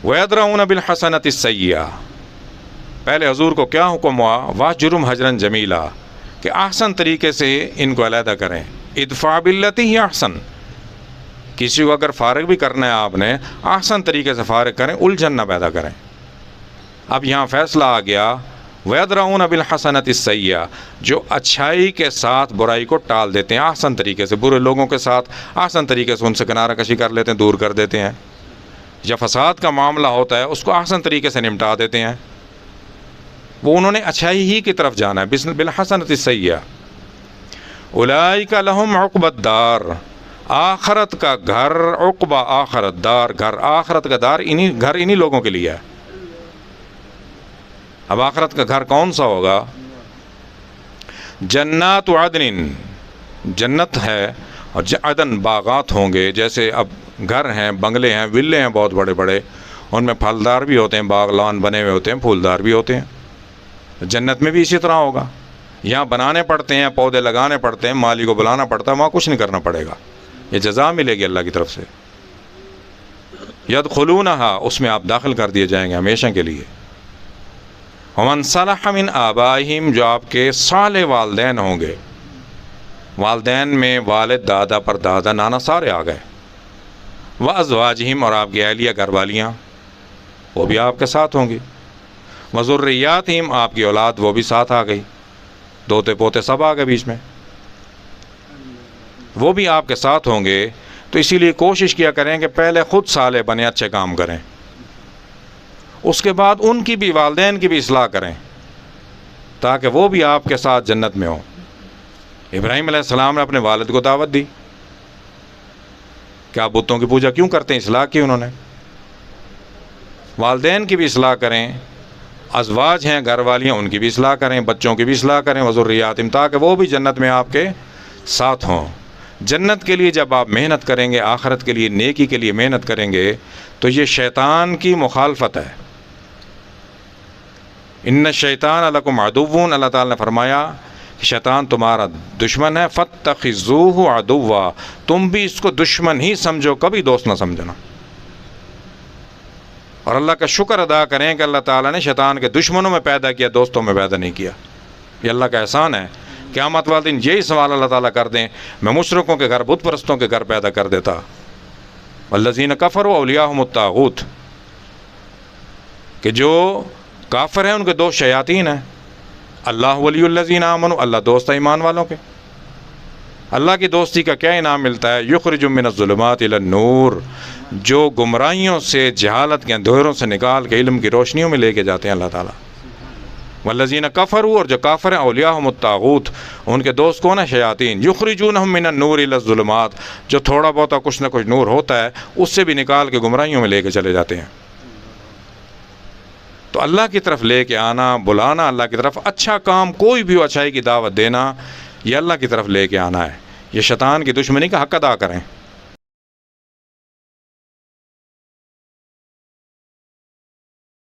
وَيَدْرَؤُونَ بِالْحَسَنَةِ السَّيِّئَةَ، پہلے حضور کو کیا حکم ہوا؟ وَاہْجُرْهُمْ ہَجْرًا جَمِيلًا، کہ احسن طریقے سے ان کو علیحدہ کریں. ادفع باللتی ہی احسن، کسی کو اگر فارغ بھی کرنا ہے آپ نے، احسن طریقے سے فارغ کریں، الجھن نہ پیدا کریں. اب یہاں فیصلہ آ گیا وَيَدْرَؤُونَ بِالْحَسَنَةِ السَّيِّئَةَ، جو اچھائی کے ساتھ برائی کو ٹال دیتے ہیں احسن طریقے سے، برے لوگوں کے ساتھ احسن طریقے سے ان سے کنارہ کشی کر لیتے ہیں، دور کر دیتے ہیں. یا فساد کا معاملہ ہوتا ہے اس کو احسن طریقے سے نمٹا دیتے ہیں. وہ انہوں نے اچھائی ہی کی طرف جانا ہے. بالحسنۃ السیئہ. اولئک لہم عقبی الدار، آخرت کا گھر، عقبہ آخرت، دار گھر، آخرت کا دار گھر انہی لوگوں کے لیے ہے. اب آخرت کا گھر کون سا ہوگا؟ جنات عدن، جنت ہے، اور عدن باغات ہوں گے. جیسے اب گھر ہیں، بنگلے ہیں، ولے ہیں بہت بڑے بڑے، ان میں پھلدار بھی ہوتے ہیں، باغ لان بنے ہوئے ہوتے ہیں، پھولدار بھی ہوتے ہیں. جنت میں بھی اسی طرح ہوگا. یہاں بنانے پڑتے ہیں، پودے لگانے پڑتے ہیں، مالی کو بلانا پڑتا ہے، وہاں کچھ نہیں کرنا پڑے گا. یہ جزا ملے گی اللہ کی طرف سے. یدخلونہا، اس میں آپ داخل کر دیے جائیں گے ہمیشہ کے لیے. ومن صلح من آبائہم، جو آپ کے صالح والدین ہوں گے. والدین میں والد، دادا پر دادا، نانا سارے آ گئے. وازواجہم، اور آپ کی اہلیہ گھر والیاں وہ بھی آپ کے ساتھ ہوں گی. وذریاتہم، آپ کی اولاد وہ بھی ساتھ آ گئی، دوتے پوتے سب آ گئے بیچ میں، وہ بھی آپ کے ساتھ ہوں گے. تو اسی لیے کوشش کیا کریں کہ پہلے خود صالح بنے، اچھے کام کریں، اس کے بعد ان کی بھی، والدین کی بھی اصلاح کریں، تاکہ وہ بھی آپ کے ساتھ جنت میں ہوں. ابراہیم علیہ السلام نے اپنے والد کو دعوت دی کہ آپ بتوں کی پوجا کیوں کرتے ہیں، اصلاح کی انہوں نے. والدین کی بھی اصلاح کریں، ازواج ہیں گھر والیاں، ان کی بھی اصلاح کریں، بچوں کی بھی اصلاح کریں. وذریاتہم، تاکہ وہ بھی جنت میں آپ کے ساتھ ہوں. جنت کے لیے جب آپ محنت کریں گے، آخرت کے لیے، نیکی کے لیے محنت کریں گے، تو یہ شیطان کی مخالفت ہے. ان الشیطان لکم عدو، اللہ تعالیٰ نے فرمایا کہ شیطان تمہارا دشمن ہے. فاتخذوہ عدوا، تم بھی اس کو دشمن ہی سمجھو، کبھی دوست نہ سمجھنا. اور اللہ کا شکر ادا کریں کہ اللہ تعالیٰ نے شیطان کے دشمنوں میں پیدا کیا، دوستوں میں پیدا نہیں کیا. یہ اللہ کا احسان ہے. قیامت والے دن یہی سوال اللہ تعالیٰ کر دیں، میں مشرکوں کے گھر، بت پرستوں کے گھر پیدا کر دیتا. والذین کفروا اولیاءہم الطاغوت، کہ جو کافر ہیں ان کے دوست شیاطین ہیں. اللہ ولی الذین آمنوا، اللہ دوست ہے ایمان والوں کے. اللہ کی دوستی کا کیا انعام ملتا ہے؟ یخرج من الظلمات الی النور، جو گمراہیوں سے، جہالت کے اندھیروں سے نکال کے علم کی روشنیوں میں لے کے جاتے ہیں اللہ تعالیٰ. والذین کفروا، اور جو کافر ہیں، اولیاءہم الطاغوت، ان کے دوست کون ہیں؟ شیاطین. یخرجونہم من النور الی الظلمات، جو تھوڑا بہت کچھ نہ کچھ نور ہوتا ہے اس سے بھی نکال کے گمراہیوں میں لے کے چلے جاتے ہیں. تو اللہ کی طرف لے کے آنا، بلانا اللہ کی طرف، اچھا کام کوئی بھی ہو، اچھائی کی دعوت دینا، یہ اللہ کی طرف لے کے آنا ہے. یہ شیطان کی دشمنی کا حق ادا کریں.